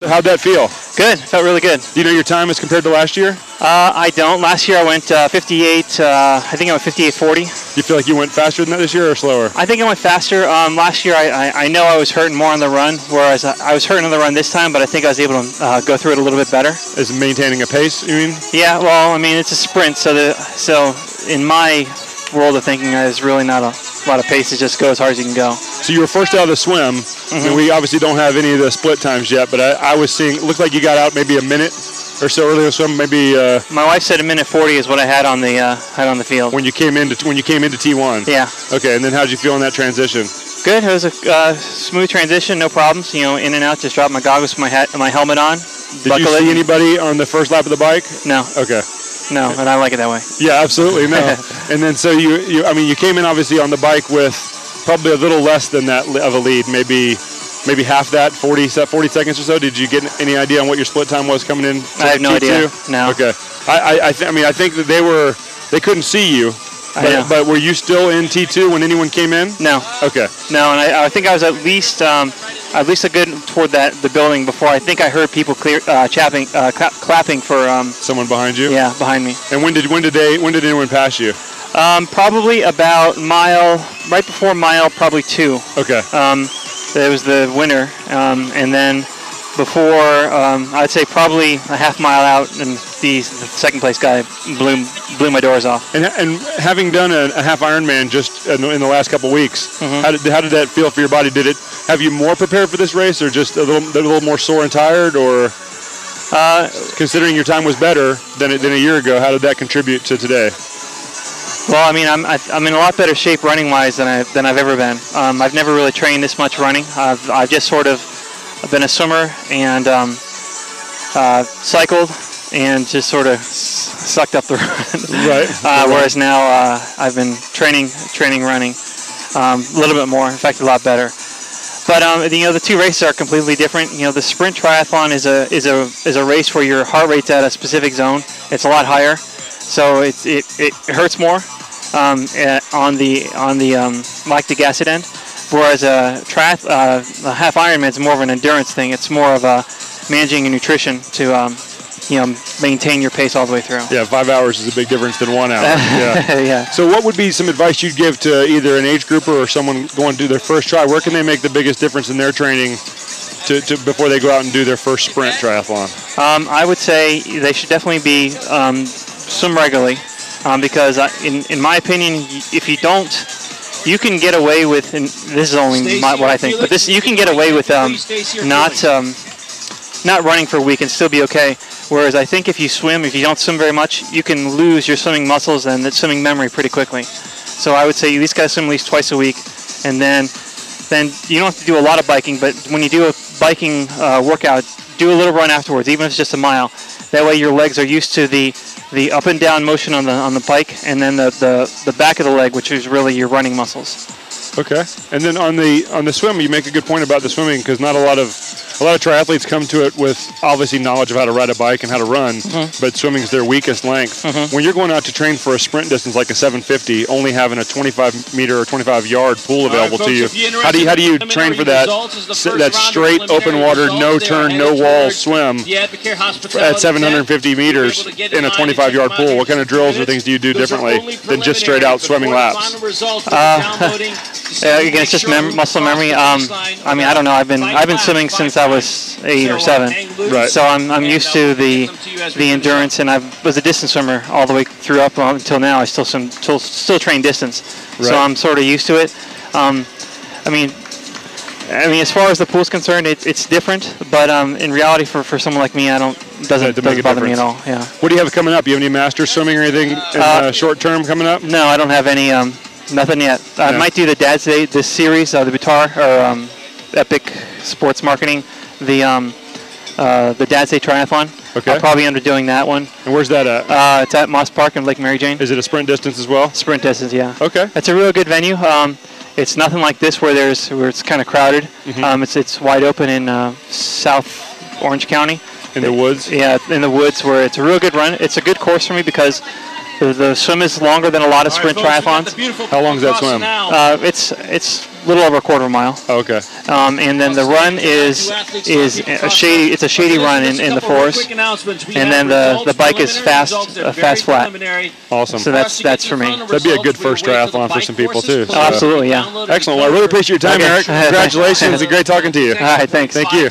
How'd that feel? Good. Felt really good. Do you know your time as compared to last year? I don't. Last year I went 58. I think I went 58:40. Do you feel like you went faster than that this year or slower? I think I went faster. Last year I know I was hurting more on the run, whereas I was hurting on the run this time, but I think I was able to go through it a little bit better. Is maintaining a pace, you mean? Yeah. Well, I mean it's a sprint, so in my world of thinking, there's really not a lot of pace. It just go as hard as you can go. So you were first out of the swim. I mean, we obviously don't have any of the split times yet, but I was seeing, it looked like you got out maybe a minute or so earlier in the swim. Maybe. My wife said a minute 40 is what I had on the field. When you came into T1. Yeah. Okay, and then how'd you feel in that transition? Good. It was a smooth transition, no problems. You know, in and out. Just dropped my goggles, my helmet on. Did you see anybody on the first lap of the bike? No. Okay. No, and I like it that way. Yeah, absolutely. No. And then so you came in obviously on the bike with probably a little less than that of a lead, maybe half that, 40 seconds or so. Did you get any idea on what your split time was coming in? I have no idea. No. Okay. I think that they couldn't see you. But were you still in T2 when anyone came in? No. Okay. No, and I think I was at least a good toward the building before I think I heard people clapping for someone behind you. Yeah, behind me. And when did anyone pass you? Probably about right before mile probably 2. Okay. It was the winner, and then before I'd say probably a half mile out, and the second place guy blew my doors off. And having done a half Ironman just in the last couple weeks, how did that feel for your body? Did it have you more prepared for this race, or just a little more sore and tired, or considering your time was better than a year ago, how did that contribute to today? Well, I mean, I'm in a lot better shape running-wise than I've ever been. I've never really trained this much running. I've just sort of been a swimmer and cycled and just sort of sucked up the run. Right. Whereas now I've been training running a little bit more. In fact, a lot better. But the two races are completely different. You know, the sprint triathlon is a race where your heart rate's at a specific zone. It's a lot higher, so it hurts more on the lactic acid end. Whereas a half Ironman is more of an endurance thing. It's more of managing your nutrition to maintain your pace all the way through. Yeah, 5 hours is a big difference than 1 hour. Yeah. Yeah. So what would be some advice you'd give to either an age grouper or someone going to do their first try? Where can they make the biggest difference in their training to before they go out and do their first sprint triathlon? I would say they should definitely be swim regularly because in my opinion, if you don't, you can get away with, and this is only what I think, but you can get away with not running for a week and still be okay. Whereas I think if you don't swim very much, you can lose your swimming muscles and the swimming memory pretty quickly. So I would say you at least got to swim at least twice a week, and then you don't have to do a lot of biking, but when you do a biking workout, do a little run afterwards, even if it's just a mile. That way your legs are used to the up and down motion on the bike, and then the back of the leg, which is really your running muscles. Okay. And then on the swim, you make a good point about the swimming, because not a lot of triathletes come to it with obviously knowledge of how to ride a bike and how to run, but swimming is their weakest length. When you're going out to train for a sprint distance like a 750, only having a 25 meter or 25 yard pool available to you, how do you train for that straight open water, no turn, no wall swim at 750 meters in a 25 yard pool? What kind of drills or things do you do differently than just straight out swimming laps? Again, it's just muscle memory. I mean, I don't know. I've been swimming since I was 8 or 7, right? So I'm used to the endurance, and I was a distance swimmer all the way through up until now. I still train distance, right. So I'm sort of used to it. I mean, as far as the pool's concerned, it's different, but in reality, for someone like me, doesn't bother me at all. Yeah. What do you have coming up? You have any masters swimming or anything in short term coming up? No, I don't have any. Nothing yet. I might do the Dad's Day, this series, the Batar or Epic Sports Marketing, the Dad's Day Triathlon. Okay. I'll probably end up doing that one. And where's that at? It's at Moss Park in Lake Mary Jane. Is it a sprint distance as well? Sprint distance, yeah. Okay. It's a real good venue. It's nothing like this where it's kind of crowded. It's wide open in South Orange County. In the woods? Yeah, in the woods, where it's a real good run. It's a good course for me because the swim is longer than a lot of sprint triathlons. How long is that swim? It's little over a quarter mile. Okay. And then the run is a shady run in the forest. And then the bike is fast flat. Awesome. So that's for me. That'd be a good first triathlon for some people too. So. Oh, absolutely, yeah. Excellent. Well, I really appreciate your time, Eric. Congratulations. It's great talking to you. All right, thanks. Thank you.